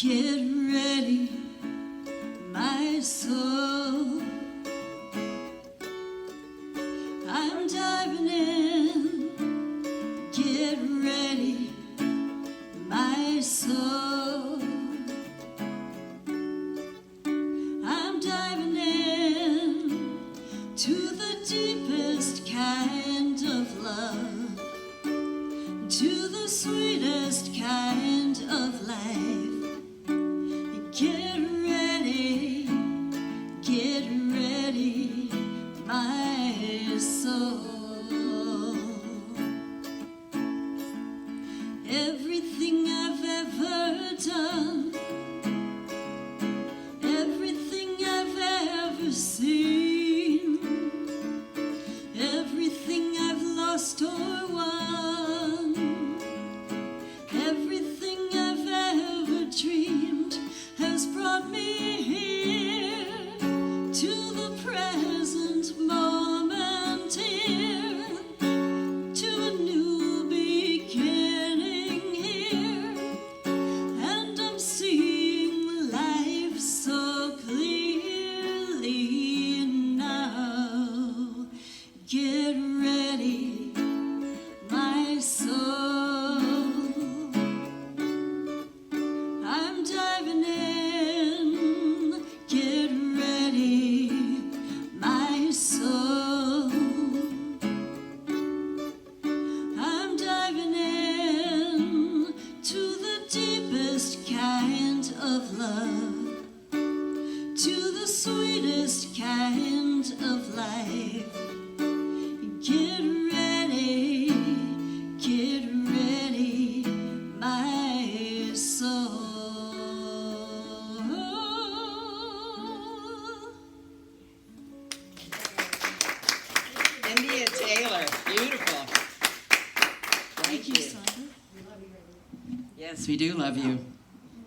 Get ready, my soul. I'm diving in. Get ready, my soul. I'm diving in to the deepest kind of love, to the sweetest kind of life. Get ready, my soul. Everything I've ever done, everything I've ever seen, everything I've lost or won, everything I've ever dreamed has brought me here to the present moment, here to a new beginning here, and I'm seeing life so clearly now. Get ready, my soul. I'm diving in. Get ready, my soul. I'm diving in to the deepest kind of love, to the sweetest kind of life. Get ready, my soul. India Taylor, beautiful. Thank you, Sondra. Yes, we do love you.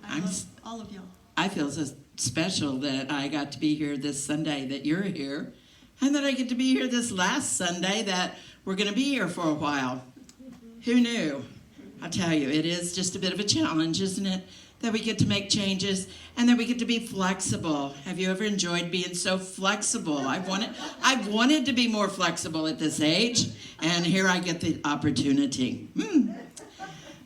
I love all of y'all. I feel so special that I got to be here this Sunday, that you're here, and that I get to be here this last Sunday, that we're going to be here for a while. Who knew? I'll tell you, it is just a bit of a challenge, isn't it? That we get to make changes and that we get to be flexible. Have you ever enjoyed being so flexible? I've wanted to be more flexible at this age, and here I get the opportunity.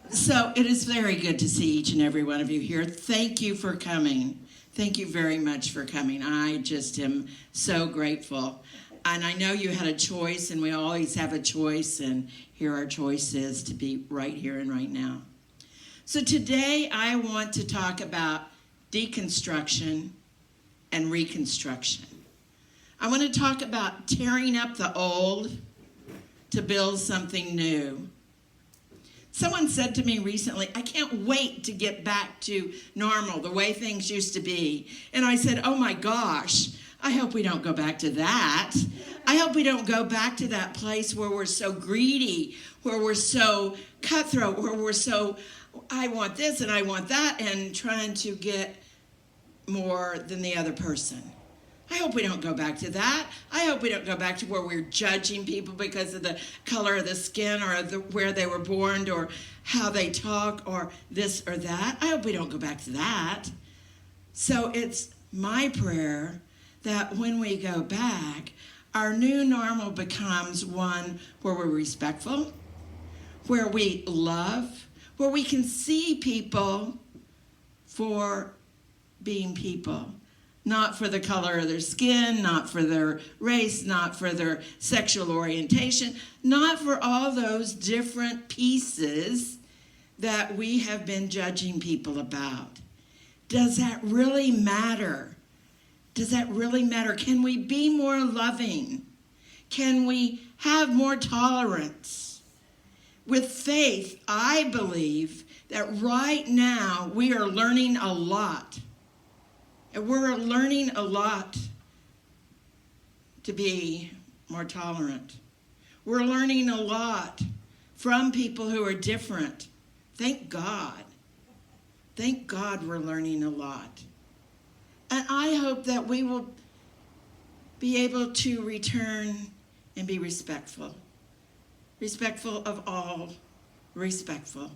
So it is very good to see each and every one of you here. Thank you for coming. Thank you very much for coming. I just am so grateful. And I know you had a choice, and we always have a choice, and here our choice is to be right here and right now. So today I want to talk about deconstruction and reconstruction. I want to talk about tearing up the old to build something new. Someone said to me recently, I can't wait to get back to normal, the way things used to be. And I said, oh my gosh, I hope we don't go back to that. I hope we don't go back to that place where we're so greedy, where we're so cutthroat, where we're so, I want this and I want that, and trying to get more than the other person. I hope we don't go back to that. I hope we don't go back to where we're judging people because of the color of the skin or where they were born or how they talk or this or that. I hope we don't go back to that. So it's my prayer that when we go back, our new normal becomes one where we're respectful, where we love, where we can see people for being people. Not for the color of their skin, not for their race, not for their sexual orientation, not for all those different pieces that we have been judging people about. Does that really matter? Does that really matter? Can we be more loving? Can we have more tolerance? With faith, I believe that right now we are learning a lot. And we're learning a lot to be more tolerant. We're learning a lot from people who are different. Thank God. Thank God we're learning a lot. And I hope that we will be able to return and be respectful. Respectful of all, respectful.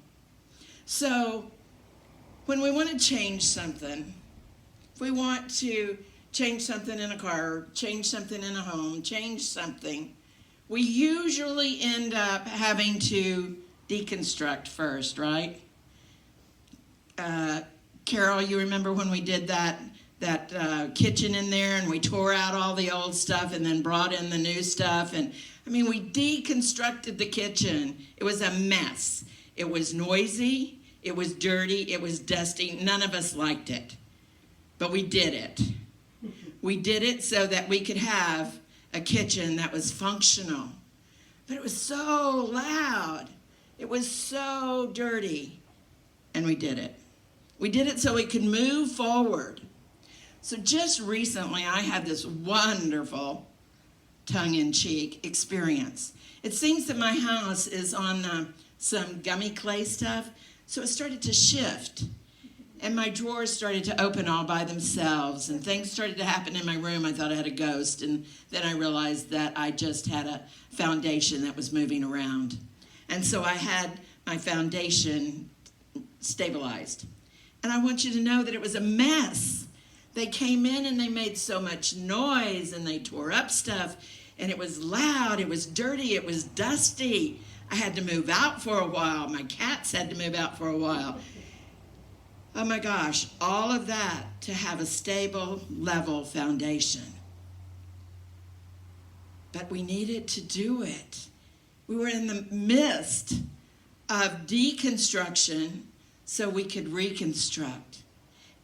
So when we want to change something, if we want to change something in a car, change something in a home, change something, we usually end up having to deconstruct first, right? Carol, you remember when we did that kitchen in there and we tore out all the old stuff and then brought in the new stuff? And I mean, we deconstructed the kitchen. It was a mess. It was noisy. It was dirty. It was dusty. None of us liked it. But we did it. We did it so that we could have a kitchen that was functional. But it was so loud. It was so dirty. And we did it. We did it so we could move forward. So just recently, I had this wonderful tongue-in-cheek experience. It seems that my house is on some gummy clay stuff, so it started to shift. And my drawers started to open all by themselves, and things started to happen in my room. I thought I had a ghost, and then I realized that I just had a foundation that was moving around. And so I had my foundation stabilized. And I want you to know that it was a mess. They came in and they made so much noise, and they tore up stuff, and it was loud, it was dirty, it was dusty. I had to move out for a while. My cats had to move out for a while. Oh my gosh, all of that to have a stable, level foundation. But we needed to do it. We were in the midst of deconstruction so we could reconstruct.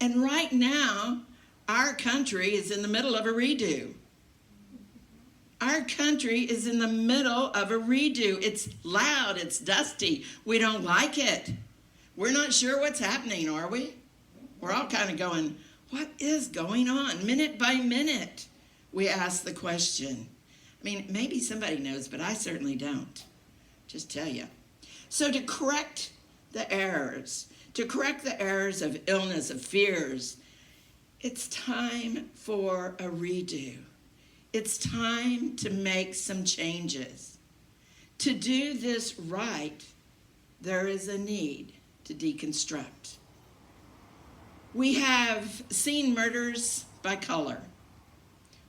And right now, our country is in the middle of a redo. Our country is in the middle of a redo. It's loud, it's dusty. We don't like it. We're not sure what's happening, are we? We're all kind of going, what is going on? Minute by minute, we ask the question. I mean, maybe somebody knows, but I certainly don't. Just tell you. So to correct the errors of illness, of fears, it's time for a redo. It's time to make some changes. To do this right, there is a need to deconstruct. We have seen murders by color.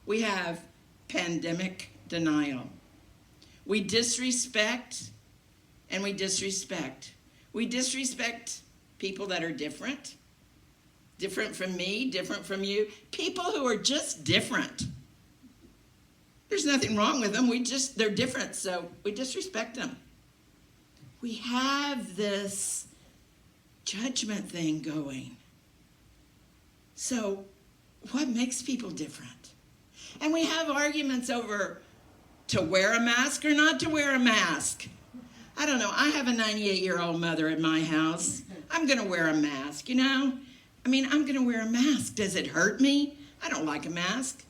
We have pandemic denial. We disrespect and we disrespect. We disrespect people that are different from me, different from you, people who are just different. There's nothing wrong with them. They're different, so we disrespect them. We have this judgment thing going. So what makes people different? And we have arguments over to wear a mask or not to wear a mask. I don't know. I have a 98-year-old mother at my house. I'm going to wear a mask, I'm going to wear a mask. Does it hurt me? I don't like a mask.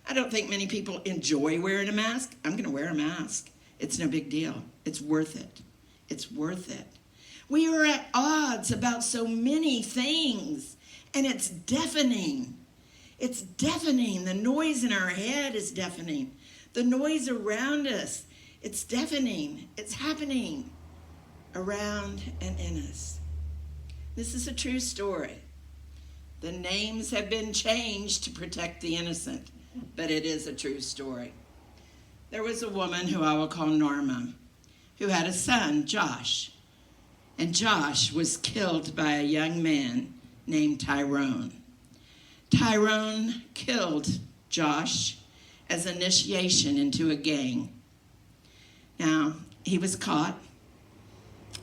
I don't think many people enjoy wearing a mask. I'm going to wear a mask. It's no big deal. It's worth it. It's worth it. We are at odds about so many things, and it's deafening. It's deafening. The noise in our head is deafening. The noise around us, it's deafening. It's happening around and in us. This is a true story. The names have been changed to protect the innocent, but it is a true story. There was a woman who I will call Norma, who had a son, Josh. And Josh was killed by a young man named Tyrone. Tyrone killed Josh as initiation into a gang. Now, he was caught.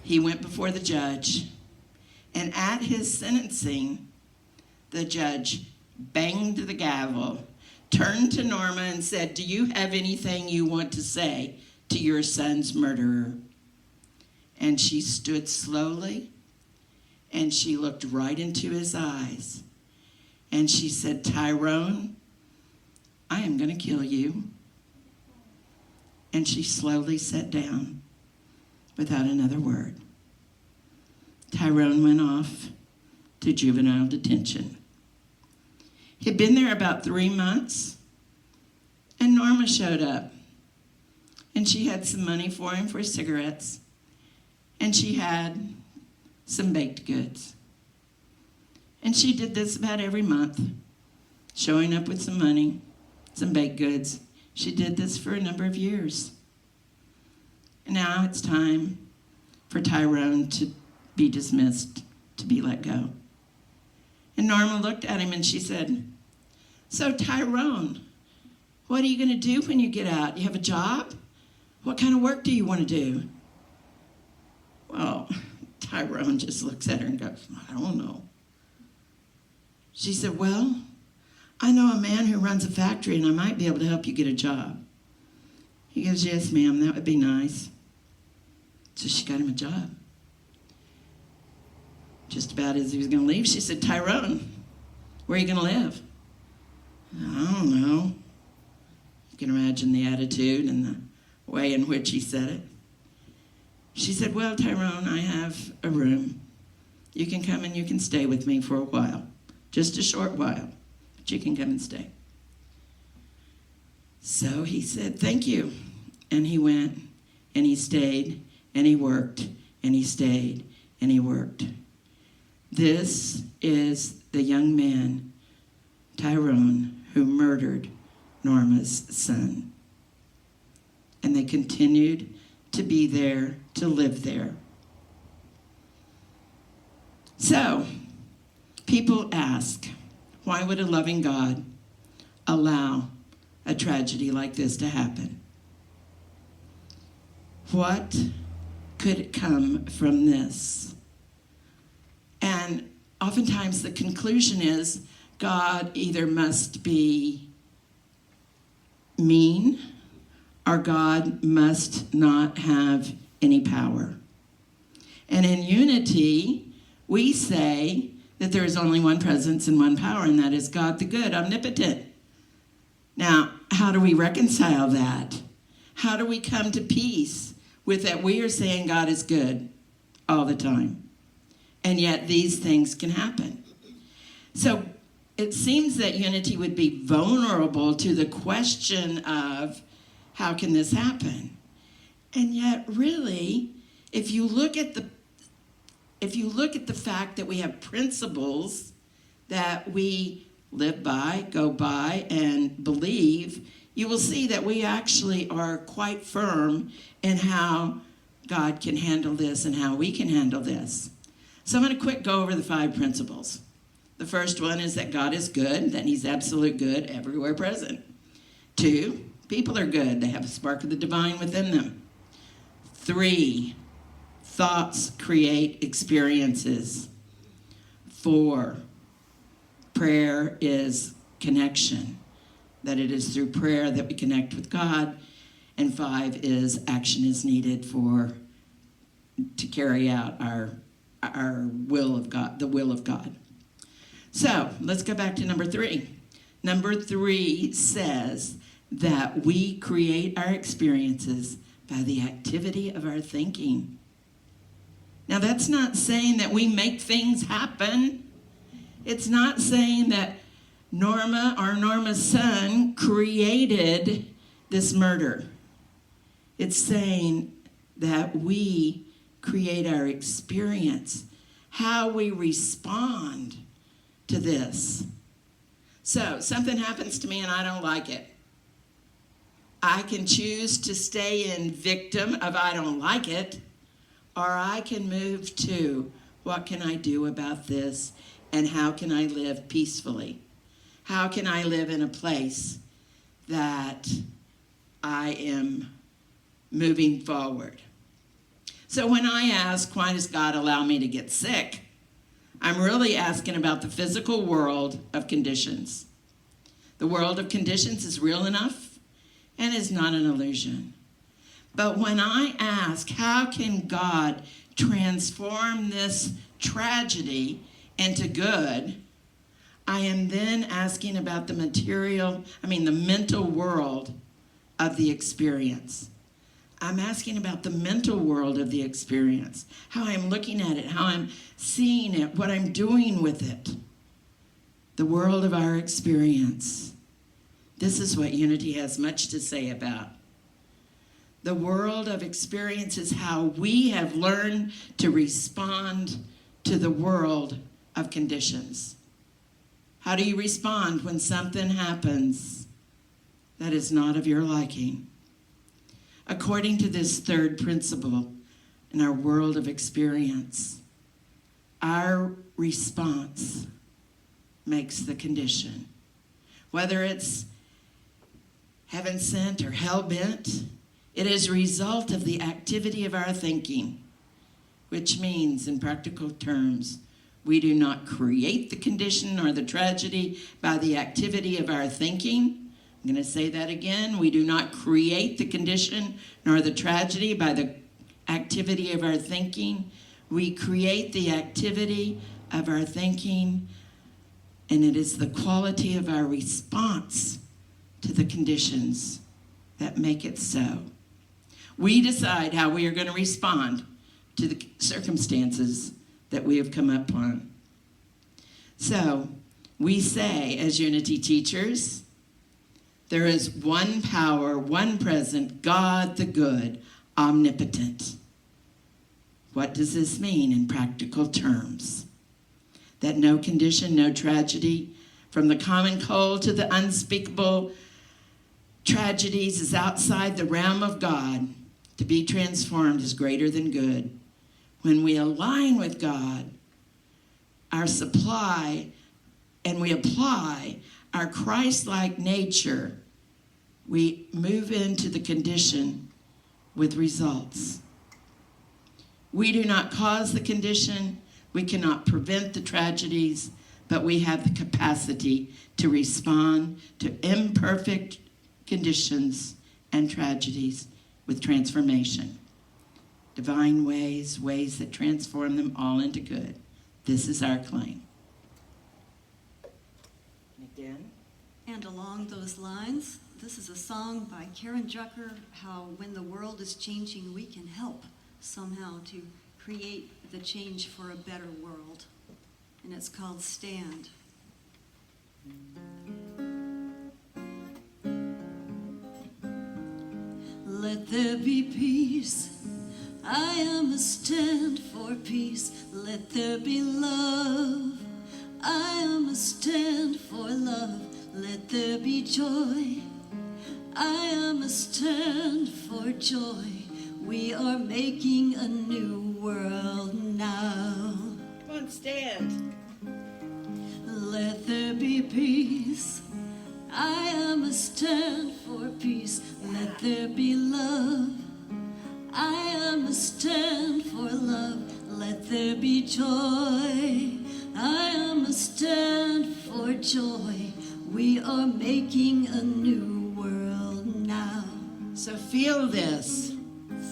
He went before the judge. And at his sentencing, the judge banged the gavel, turned to Norma and said, "Do you have anything you want to say to your son's murderer?" And she stood slowly, and she looked right into his eyes. And she said, "Tyrone, I am going to kill you." And she slowly sat down without another word. Tyrone went off to juvenile detention. He'd been there about 3 months, and Norma showed up. And she had some money for him for cigarettes, and she had some baked goods. And she did this about every month, showing up with some money, some baked goods. She did this for a number of years. And now it's time for Tyrone to be dismissed, to be let go. And Norma looked at him and she said, "So Tyrone, what are you going to do when you get out? You have a job? What kind of work do you want to do?" Well, Tyrone just looks at her and goes, "I don't know." She said, "Well, I know a man who runs a factory and I might be able to help you get a job." He goes, "Yes, ma'am, that would be nice." So she got him a job. Just about as he was going to leave, she said, "Tyrone, where are you going to live?" "I don't know." You can imagine the attitude and the way in which he said it. She said, "Well, Tyrone, I have a room. You can come and you can stay with me for a while. Just a short while, but you can come and stay." So he said, "Thank you." And he went and he stayed and he worked and he stayed and he worked. This is the young man, Tyrone, who murdered Norma's son. And they continued to be there, to live there. So, people ask, why would a loving God allow a tragedy like this to happen? What could come from this? And oftentimes the conclusion is God either must be mean or God must not have any power. And in unity, we say that there is only one presence and one power, and that is God the good, omnipotent. Now, how do we reconcile that? How do we come to peace with that we are saying God is good all the time? And yet these things can happen. So it seems that unity would be vulnerable to the question of how can this happen? And yet really, if you look at the fact that we have principles that we live by, go by, and believe, you will see that we actually are quite firm in how God can handle this and how we can handle this. So I'm going to quick go over the 5 principles. The first one is that God is good, that he's absolute good everywhere present. 2, people are good. They have a spark of the divine within them. 3, thoughts create experiences. 4, prayer is connection, that it is through prayer that we connect with God. And 5 is action is needed to carry out our will of God, the will of God. So let's go back to number 3. Number 3 says that we create our experiences by the activity of our thinking. Now that's not saying that we make things happen. It's not saying that Norma's son, created this murder. It's saying that we create our experience, how we respond to this. So something happens to me and I don't like it. I can choose to stay in victim of I don't like it, or I can move to what can I do about this and how can I live peacefully? How can I live in a place that I am moving forward? So when I ask, why does God allow me to get sick? I'm really asking about the physical world of conditions. The world of conditions is real enough and is not an illusion. But when I ask, how can God transform this tragedy into good, I am then asking about the mental world of the experience. I'm asking about the mental world of the experience, how I'm looking at it, how I'm seeing it, what I'm doing with it. The world of our experience. This is what unity has much to say about. The world of experience is how we have learned to respond to the world of conditions. How do you respond when something happens that is not of your liking? According to this third principle in our world of experience, our response makes the condition. Whether it's heaven sent or hell bent, it is a result of the activity of our thinking, which means, in practical terms, we do not create the condition or the tragedy by the activity of our thinking. I'm going to say that again. We do not create the condition nor the tragedy by the activity of our thinking. We create the activity of our thinking, and it is the quality of our response to the conditions that make it so. We decide how we are going to respond to the circumstances that we have come upon. So, we say as Unity teachers, there is one power, one present, God the good, omnipotent. What does this mean in practical terms? That no condition, no tragedy, from the common cold to the unspeakable tragedies, is outside the realm of God. To be transformed is greater than good. When we align with God, our supply, and we apply our Christ-like nature, we move into the condition with results. We do not cause the condition, we cannot prevent the tragedies, but we have the capacity to respond to imperfect conditions and tragedies with transformation. Divine ways, ways that transform them all into good. This is our claim. Again. And along those lines, this is a song by Karen Drucker, how when the world is changing, we can help somehow to create the change for a better world. And it's called Stand. Let there be peace. I am a stand for peace. Let there be love. I am a stand for love. Let there be joy. I am a stand for joy. We are making a new world now. Come on, stand. Let there be peace. I am a stand for peace. Let there be love. I am a stand for love. Let there be joy. I am a stand for joy. We are making a new world now. So feel this.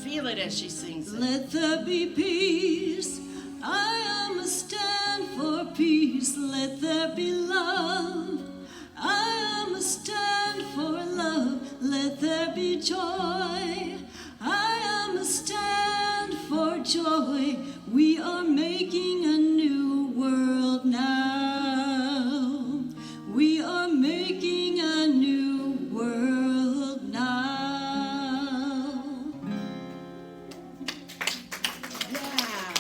Feel it as she sings it. Let there be peace. I am a stand for peace. Let there be love. I am a stand for love. Let there be joy. I am a stand for joy. We are making a new world now. We are making a new world now. Yeah.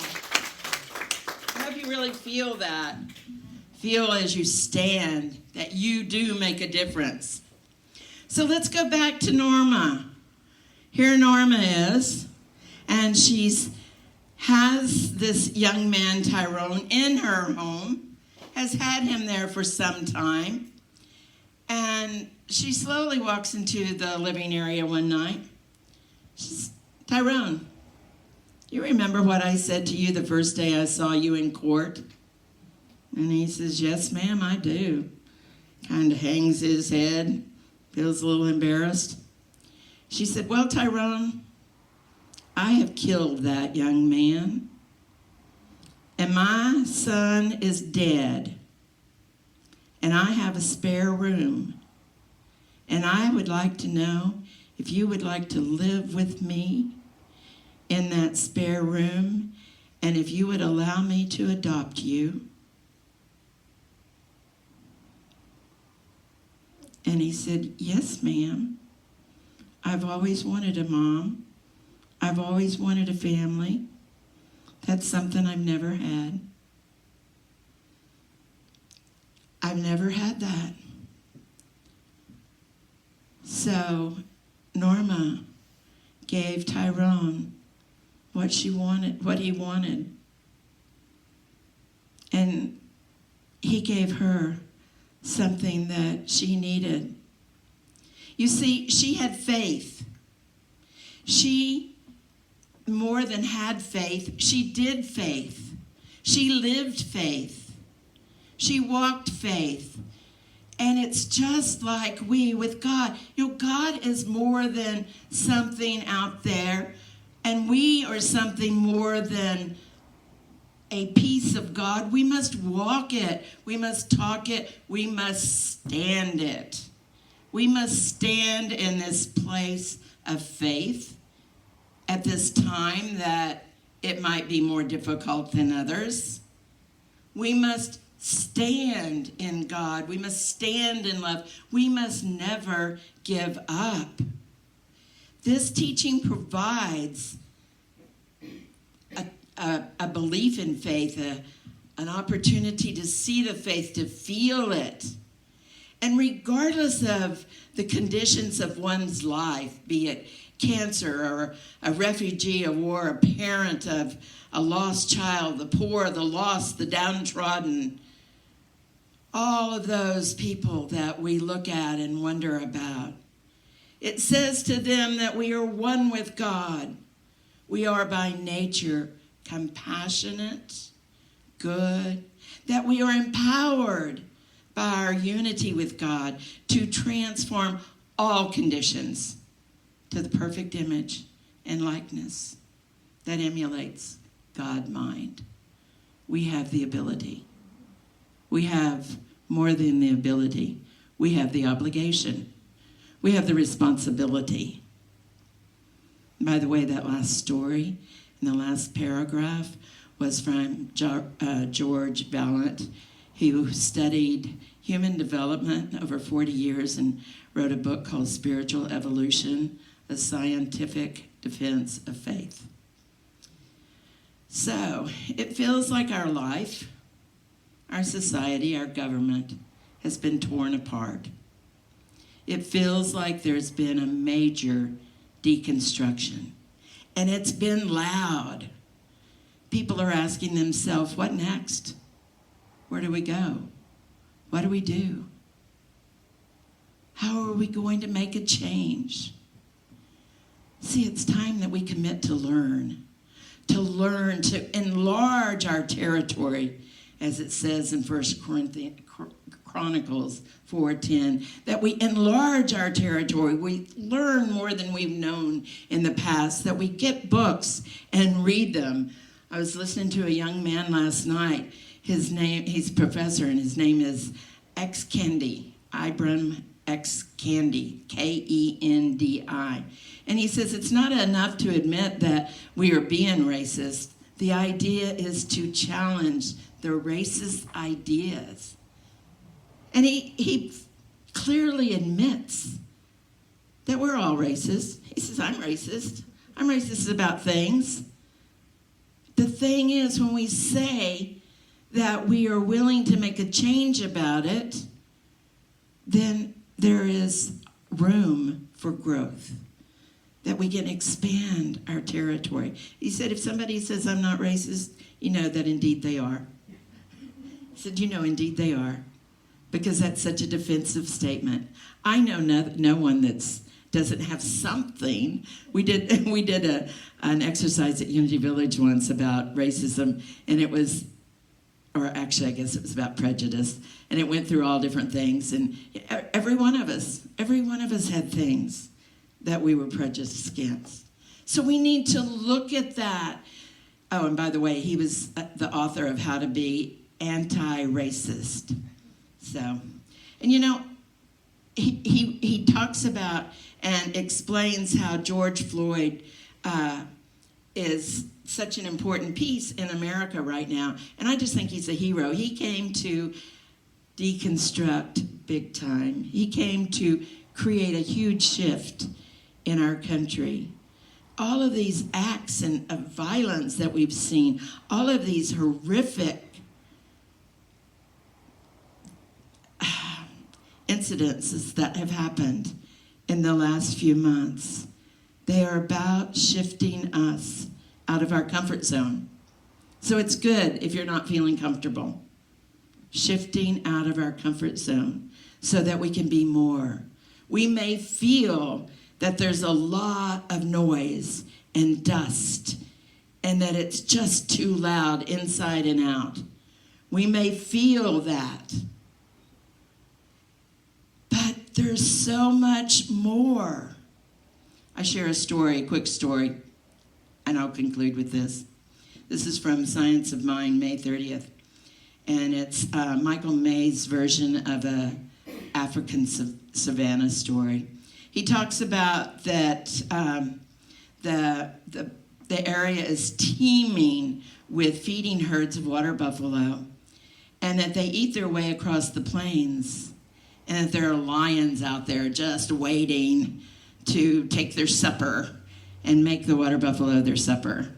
I hope you really feel that. Feel as you stand that you do make a difference. So let's go back to Norma. Here Norma is, and has this young man, Tyrone, in her home, has had him there for some time, and she slowly walks into the living area one night. She says, Tyrone, you remember what I said to you the first day I saw you in court? And he says, yes, ma'am, I do. Kind of hangs his head, feels a little embarrassed. She said, well, Tyrone, I have killed that young man, and my son is dead, and I have a spare room, and I would like to know if you would like to live with me in that spare room, and if you would allow me to adopt you. And he said, yes, ma'am. I've always wanted a mom. I've always wanted a family. That's something I've never had. I've never had that. So Norma gave Tyrone what he wanted. And he gave her something that she needed. You see, she had faith. She more than had faith, she did faith. She lived faith. She walked faith. And it's just like we with God. God is more than something out there, and we are something more than a piece of God. We must walk it. We must talk it. We must stand it. We must stand in this place of faith at this time that it might be more difficult than others. We must stand in God. We must stand in love. We must never give up. This teaching provides a belief in faith, an opportunity to see the faith, to feel it. And regardless of the conditions of one's life, be it cancer or a refugee of war, a parent of a lost child, the poor, the lost, the downtrodden, all of those people that we look at and wonder about. It says to them that we are one with God. We are by nature compassionate, good, that we are empowered by our unity with God to transform all conditions to the perfect image and likeness that emulates God mind. We have the ability. We have more than the ability. We have the obligation. We have the responsibility. By the way, that last story in the last paragraph was from George Vaillant, who studied human development over 40 years and wrote a book called Spiritual Evolution, A Scientific Defense of Faith. So, it feels like our life, our society, our government has been torn apart. It feels like there's been a major deconstruction, and it's been loud. People are asking themselves, what next? Where do we go? What do we do? How are we going to make a change? See, it's time that we commit to learn, to enlarge our territory, as it says in 1 Chronicles 4:10, that we enlarge our territory. We learn more than we've known in the past, that we get books and read them. I was listening to a young man last night. He's a professor, and his name is X Kendi, Ibram X Kendi, Kendi. And he says it's not enough to admit that we are being racist. The idea is to challenge the racist ideas. And he clearly admits that we're all racist. He says, I'm racist. I'm racist about things. The thing is, when we say that we are willing to make a change about it, then there is room for growth, that we can expand our territory. He said, if somebody says I'm not racist, you know that indeed they are. He said, you know, indeed they are, because that's such a defensive statement. I know no one that doesn't have something. We did an exercise at Unity Village once about racism, and it was, or actually I guess it was about prejudice, and it went through all different things, and every one of us had things that we were prejudiced against. So we need to look at that. Oh, and by the way, he was the author of How to Be Anti-Racist. So, and you know, he talks about and explains how George Floyd is such an important piece in America right now. And I just think he's a hero. He came to deconstruct big time. He came to create a huge shift in our country. All of these acts of violence that we've seen, all of these horrific incidences that have happened in the last few months. They are about shifting us out of our comfort zone. So it's good if you're not feeling comfortable. Shifting out of our comfort zone so that we can be more. We may feel that there's a lot of noise and dust and that it's just too loud inside and out. We may feel that. But there's so much more. I share a story, a quick story, and I'll conclude with this. This is from Science of Mind, May 30th. And it's Michael May's version of a African savannah story. He talks about that the area is teeming with feeding herds of water buffalo, and that they eat their way across the plains, and that there are lions out there just waiting to take their supper and make the water buffalo their supper.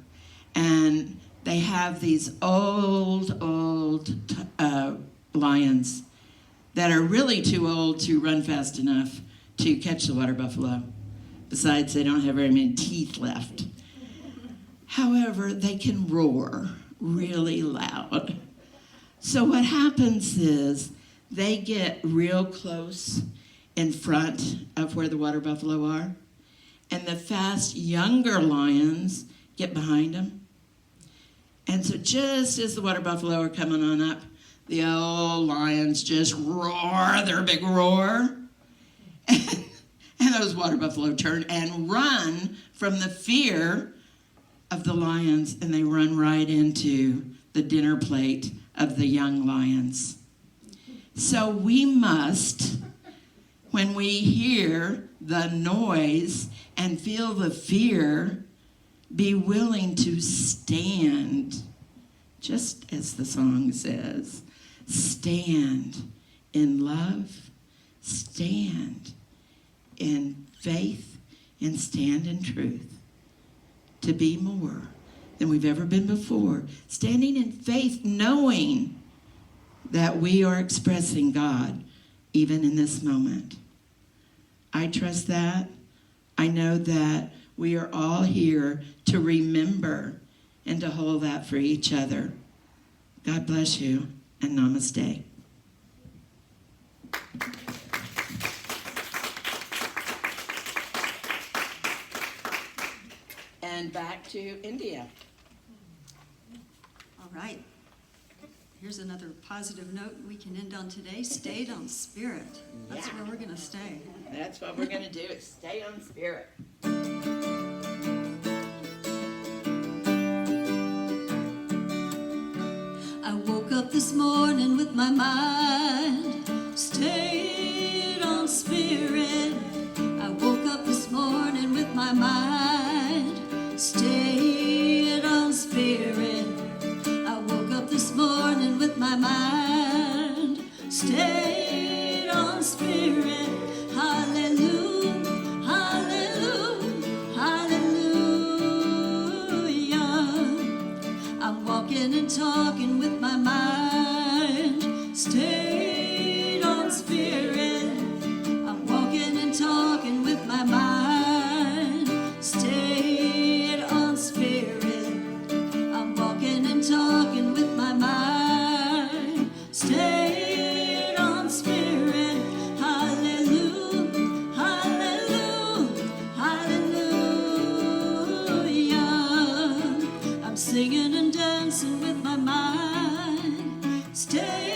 And they have these old lions that are really too old to run fast enough to catch the water buffalo. Besides, they don't have very many teeth left. However, they can roar really loud. So what happens is they get real close in front of where the water buffalo are, and the fast younger lions get behind them. And so just as the water buffalo are coming on up, the old lions just roar their big roar. And those water buffalo turn and run from the fear of the lions, and they run right into the dinner plate of the young lions. So we must, when we hear the noise and feel the fear, be willing to stand, just as the song says, stand in love, stand in faith, and stand in truth, to be more than we've ever been before. Standing in faith, knowing that we are expressing God even in this moment. I trust that. I know that we are all here to remember and to hold that for each other. God bless you, and namaste. And back to India. All right. Here's another positive note we can end on today. Stayed on spirit. That's where we're going to stay. That's what we're going to do, is stay on spirit. I woke up this morning with my mind stayed on spirit. I woke up this morning with my mind stayed on spirit. I woke up this morning with my mind stayed on spirit. Hallelujah, hallelujah, hallelujah. I'm walking and talking with my mind stayed on spirit. I'm walking and talking with my mind stayed on spirit. I'm walking and talking with my mind stayed on spirit. Hallelujah, hallelujah, hallelujah. I'm singing and dancing with my mind stayed